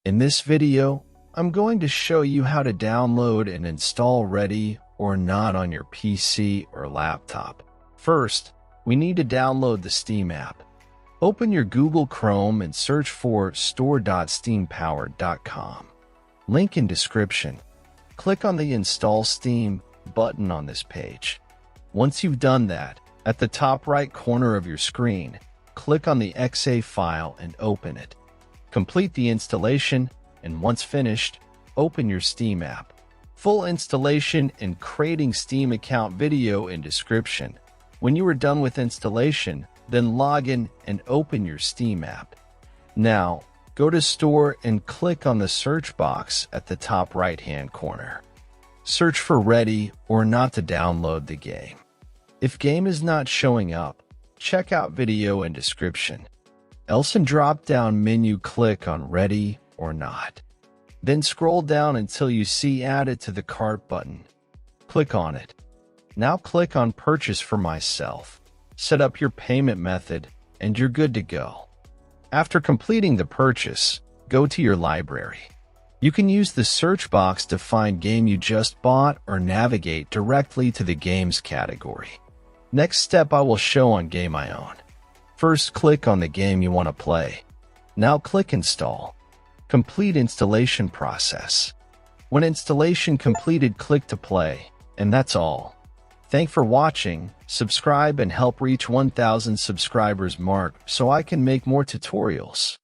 In this video, I'm going to show you how to download and install Ready or Not on your PC or laptop. First, we need to download the Steam app. Open your Google Chrome and search for store.steampowered.com. Link in description. Click on the Install Steam button on this page. Once you've done that, at the top right corner of your screen, click on the .exe file and open it. Complete the installation, and once finished, open your Steam app. Full installation and creating Steam account video in description. When you are done with installation, then log in and open your Steam app. Now, go to Store and click on the search box at the top right-hand corner. Search for Ready or Not to download the game. If game is not showing up, check out video in description. Else in drop-down menu click on Ready or Not. Then scroll down until you see Add it to the cart button. Click on it. Now click on Purchase for myself. Set up your payment method, and you're good to go. After completing the purchase, go to your library. You can use the search box to find game you just bought or navigate directly to the games category. Next step I will show on Game I Own. First, click on the game you want to play. Now click Install. Complete installation process. When installation completed, click to play, and that's all. Thanks for watching. Subscribe and help reach 1,000 subscribers mark so I can make more tutorials.